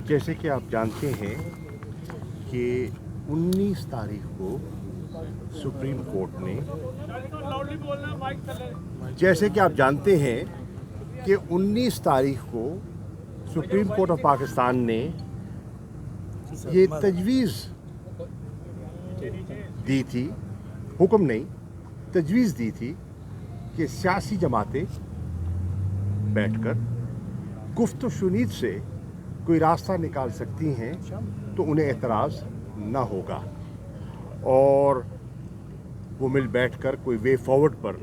जैसे कि आप जानते हैं कि 19 तारीख को सुप्रीम कोर्ट ने जैसे कि आप जानते हैं कि 19 तारीख को सुप्रीम कोर्ट ऑफ पाकिस्तान ने ये तजवीज़ दी थी, हुक्म नहीं, तजवीज़ दी थी कि सियासी जमातें बैठकर गुफ्त व शुनीद से कोई रास्ता निकाल सकती हैं तो उन्हें एतराज़ ना होगा और वो मिल बैठकर कोई वे फॉरवर्ड पर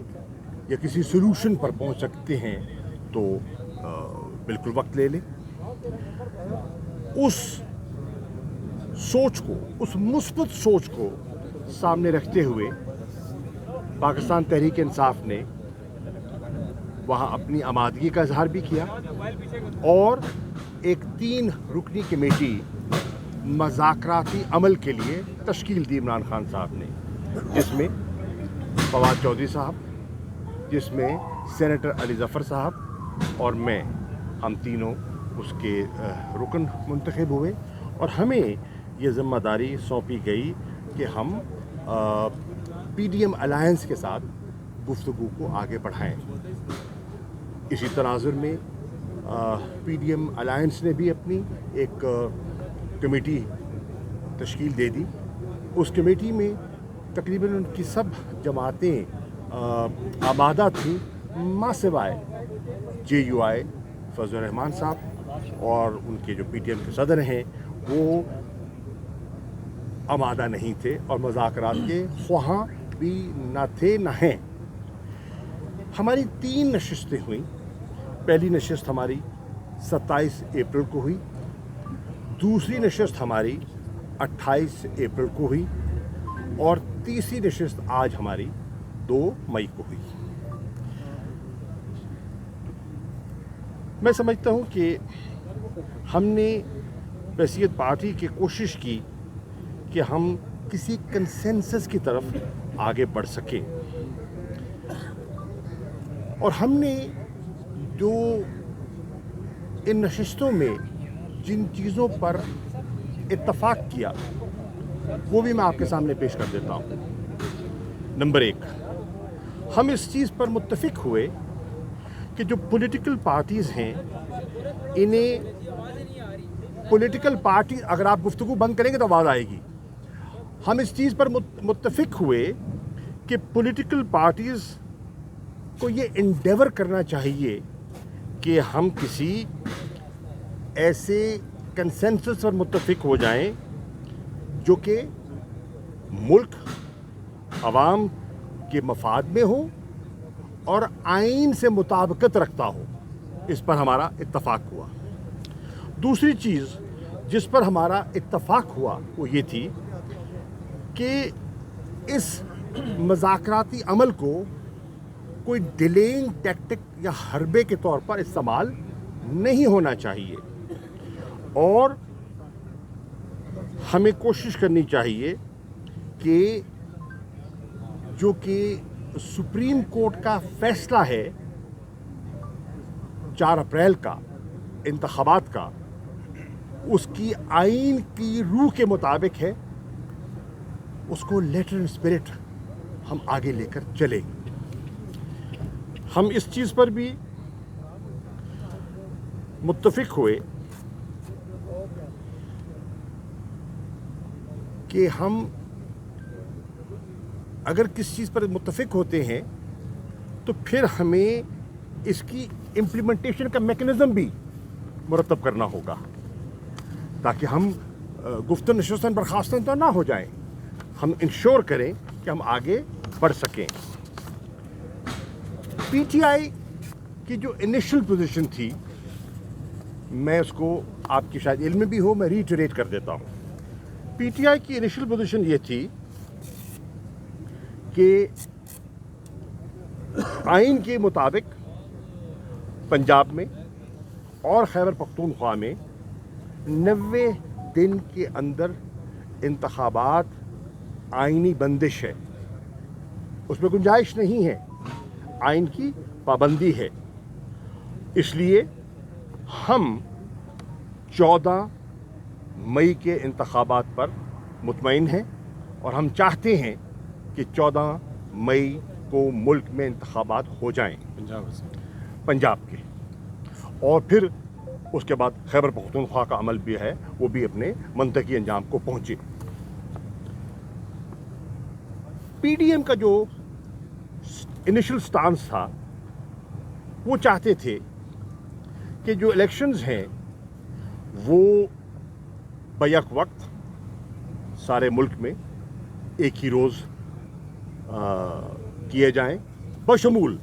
या किसी सोल्यूशन पर पहुंच सकते हैं तो बिल्कुल वक्त ले लें। उस सोच को, उस मुस्बत सोच को सामने रखते हुए पाकिस्तान तहरीक इंसाफ ने वहाँ अपनी आमादगी का इजहार भी किया और एक 3 रुकनी कमेटी मज़ाकराती अमल के लिए तश्कील दी इमरान खान साहब ने, जिसमें फवाद चौधरी साहब, जिसमें सेनेटर अली ज़फ़र साहब और मैं, हम तीनों उसके रुकन मुंतखब हुए और हमें ये ज़िम्मेदारी सौंपी गई कि हम PDM अलायंस के साथ गुफ्तगू को आगे बढ़ाएं। इसी तनाज़ुर में PDM अलायंस ने भी अपनी एक कमेटी तश्कील दे दी। उस कमेटी में तकरीबन उनकी सब जमातें आमादा थीं मां सिवाय JUI फजल रहमान साहब और उनके जो PTM के सदर हैं वो आमादा नहीं थे और मुज़ाकरात के ख्वाहां भी ना थे ना हैं। हमारी 3 नशिस्तें हुई। पहली नशिस्त हमारी 27 अप्रैल को हुई, दूसरी नशिस्त हमारी 28 अप्रैल को हुई और तीसरी नशिस्त आज हमारी 2 मई को हुई। मैं समझता हूँ कि हमने वसीयत पार्टी की कोशिश की कि हम किसी कंसेंसस की तरफ आगे बढ़ सकें और हमने जो इन नशिस्तों में जिन चीज़ों पर इत्तफाक किया वो भी मैं आपके सामने पेश कर देता हूँ। नंबर 1, हम इस चीज़ पर मुत्तफिक हुए कि जो पॉलिटिकल पार्टीज़ हैं इन्हें पॉलिटिकल पार्टी, अगर आप गुफ्तगू बंद करेंगे तो आवाज़ आएगी। हम इस चीज़ पर मुत्तफिक हुए कि पॉलिटिकल पार्टीज़ को ये इंडेवर करना चाहिए कि हम किसी ऐसे कंसेंसस पर मुत्तफिक हो जाएं जो कि मुल्क अवाम के मफाद में हो और आइन से मुताबिकत रखता हो। इस पर हमारा इत्तफाक हुआ। दूसरी चीज़ जिस पर हमारा इत्तफाक हुआ वो ये थी कि इस मज़ाकराती अमल को कोई डिलेइंग टैक्टिक या हरबे के तौर पर इस्तेमाल नहीं होना चाहिए और हमें कोशिश करनी चाहिए कि जो कि सुप्रीम कोर्ट का फैसला है 4 अप्रैल का इंतखाबात का, उसकी आइन की रूह के मुताबिक है, उसको लेटर एंड स्पिरिट हम आगे लेकर चलें। हम इस चीज़ पर भी मुत्तफिक हुए कि हम अगर किस चीज़ पर मुत्तफिक होते हैं तो फिर हमें इसकी इम्प्लीमेंटेशन का मैकेनिज़्म भी मुरतब करना होगा ताकि हम गुफ्त नशिस्तन बर्खास्तन तो ना हो जाएं, हम इंश्योर करें कि हम आगे बढ़ सकें। PTI की जो इनिशियल पोजीशन थी, मैं उसको आपकी शायद इल्म में भी हो, मैं रीइटरेट कर देता हूँ। PTI की इनिशियल पोजीशन ये थी कि आइन के मुताबिक पंजाब में और खैबर पख्तूनख्वा में 90 दिन के अंदर इंतखाबात आइनी बंदिश है, उसमें गुंजाइश नहीं है, आइन की पाबंदी है। इसलिए हम 14 मई के इंतखाबात पर मुतमईन हैं और हम चाहते हैं कि 14 मई को मुल्क में इंतखाबात हो जाएं पंजाब के, और फिर उसके बाद खैबर पख्तूनख्वा का अमल भी है, वो भी अपने मंतकी अंजाम को पहुँचे। पीडीएम का जो इनिशियल स्टांस था वो चाहते थे कि जो इलेक्शंस हैं वो बैक वक्त सारे मुल्क में एक ही रोज़ किए जाएं, बशमूल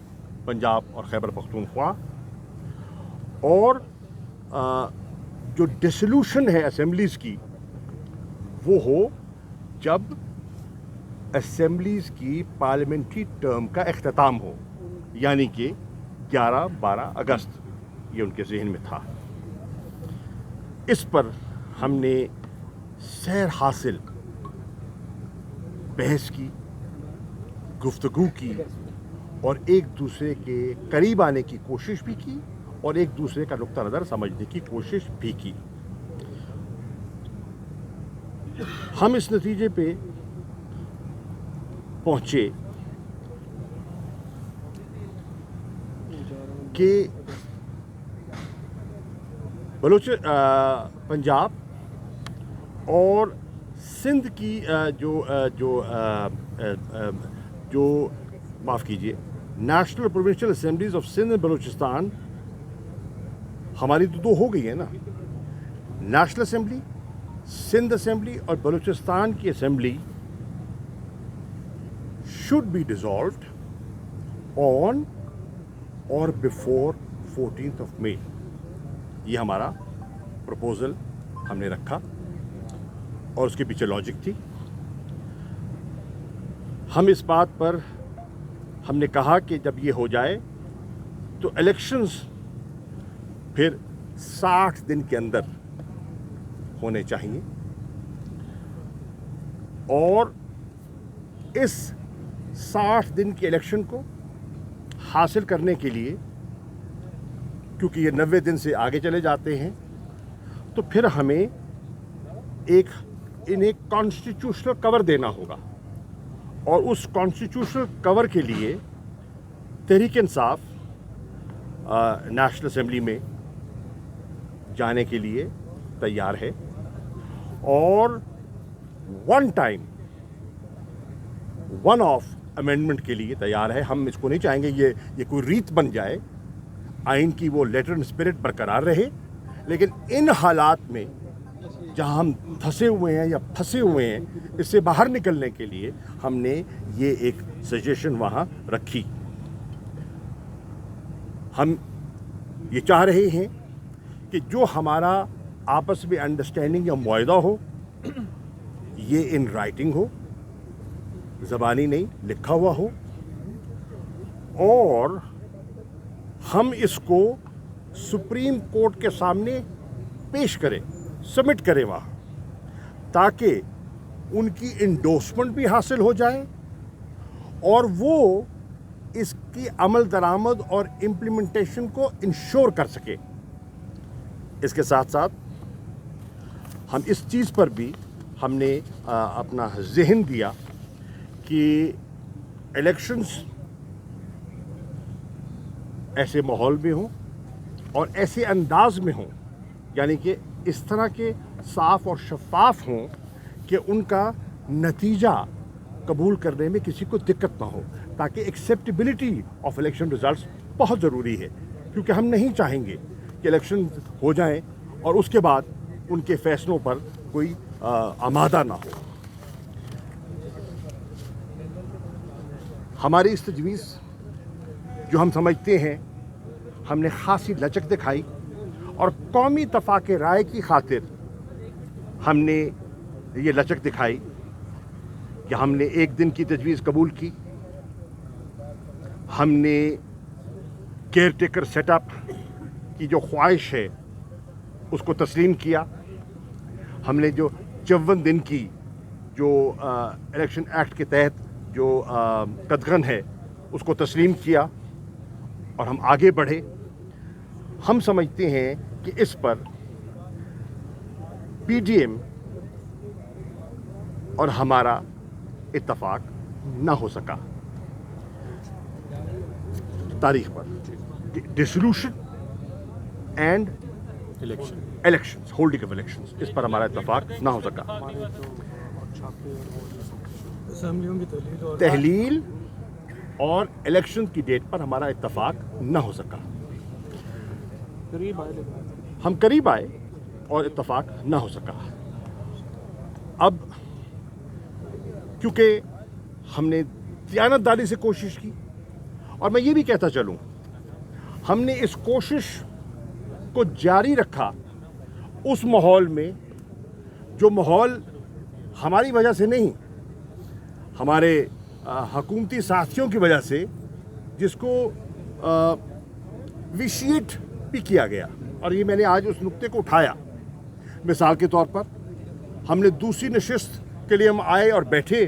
पंजाब और खैबर पख्तूनख्वा, और जो डिसोल्यूशन है असेंबलीज़ की वो हो जब असेंबलीज़ की पार्लियामेंट्री टर्म का इख्तिताम हो, यानी कि 11-12 अगस्त, ये उनके जहन में था। इस पर हमने सैर हासिल बहस की, गुफ्तगू की और एक दूसरे के करीब आने की कोशिश भी की और एक दूसरे का नुक्ता नज़र समझने की कोशिश भी की। हम इस नतीजे पे पहुंचे कि पंजाब और सिंध की जो माफ़ कीजिए, national provincial assemblies of Sindh and Balochistan, हमारी तो दो हो गई है ना, नेशनल असेंबली, सिंध असेंबली और बलूचिस्तान की assembly should be dissolved on or before 14th of May। ये हमारा प्रपोजल हमने रखा और उसके पीछे लॉजिक थी। हम इस बात पर हमने कहा कि जब ये हो जाए तो इलेक्शंस फिर 60 दिन के अंदर होने चाहिए, और इस 60 दिन के इलेक्शन को हासिल करने के लिए, क्योंकि ये 90 दिन से आगे चले जाते हैं, तो फिर हमें इन्हें कॉन्स्टिट्यूशनल कवर देना होगा, और उस कॉन्स्टिट्यूशनल कवर के लिए तहरीक इंसाफ नेशनल असेंबली में जाने के लिए तैयार है और वन ऑफ अमेंडमेंट के लिए तैयार है। हम इसको नहीं चाहेंगे ये कोई रीत बन जाए, आइन की वो लेटर एंड स्पिरिट बरकरार रहे, लेकिन इन हालात में जहां हम धंसे हुए हैं या फंसे हुए हैं, इससे बाहर निकलने के लिए हमने ये एक सजेशन वहां रखी। हम ये चाह रहे हैं कि जो हमारा आपस में अंडरस्टैंडिंग या मुआहदा हो, ये इन राइटिंग हो, ज़बानी नहीं, लिखा हुआ हो, और हम इसको सुप्रीम कोर्ट के सामने पेश करें, सबमिट करें वहाँ, ताकि उनकी इंडोर्समेंट भी हासिल हो जाए और वो इसकी अमल दरामद और इम्प्लीमेंटेशन को इंश्योर कर सके। इसके साथ साथ हम इस चीज़ पर भी हमने अपना जहन दिया कि इलेक्शंस ऐसे माहौल में हों और ऐसे अंदाज में हों, यानी कि इस तरह के साफ और शफाफ हों कि उनका नतीजा कबूल करने में किसी को दिक्कत ना हो, ताकि एक्सेप्टेबिलिटी ऑफ इलेक्शन रिजल्ट्स बहुत ज़रूरी है, क्योंकि हम नहीं चाहेंगे कि इलेक्शन हो जाएं और उसके बाद उनके फैसलों पर कोई आमादा ना हो। हमारी इस तजवीज़ जो हम समझते हैं, हमने खासी लचक दिखाई और कौमी तफाक़े राय की खातिर हमने ये लचक दिखाई कि हमने एक दिन की तजवीज़ कबूल की, हमने केयर टेकर सेटअप की जो ख्वाहिश है उसको तस्लीम किया, हमने जो 54 दिन की जो इलेक्शन एक्ट के तहत जो कदगन है उसको तस्लीम किया और हम आगे बढ़े। हम समझते हैं कि इस पर PDM اور ہمارا اتفاق نہ ہو سکا تاریخ پر. Dissolution and elections, holding of elections, اس پر ہمارا اتفاق نہ ہو سکا. تحلیل اور الیکشن کی ڈیٹ پر ہمارا اتفاق نہ ہو سکا. ہم قریب آئے اور اتفاق نہ ہو سکا. اب کیونکہ ہم نے دیانتداری سے کوشش کی، اور میں یہ بھی کہتا چلوں ہم نے اس کوشش کو جاری رکھا اس ماحول میں جو ماحول ہماری وجہ سے نہیں، ہمارے حکومتی ساتھیوں کی وجہ سے، جس کو ویشیٹ بھی کیا گیا. اور یہ میں نے آج اس نقطے کو اٹھایا. مثال کے طور پر ہم نے دوسری نشست کے لیے ہم آئے اور بیٹھے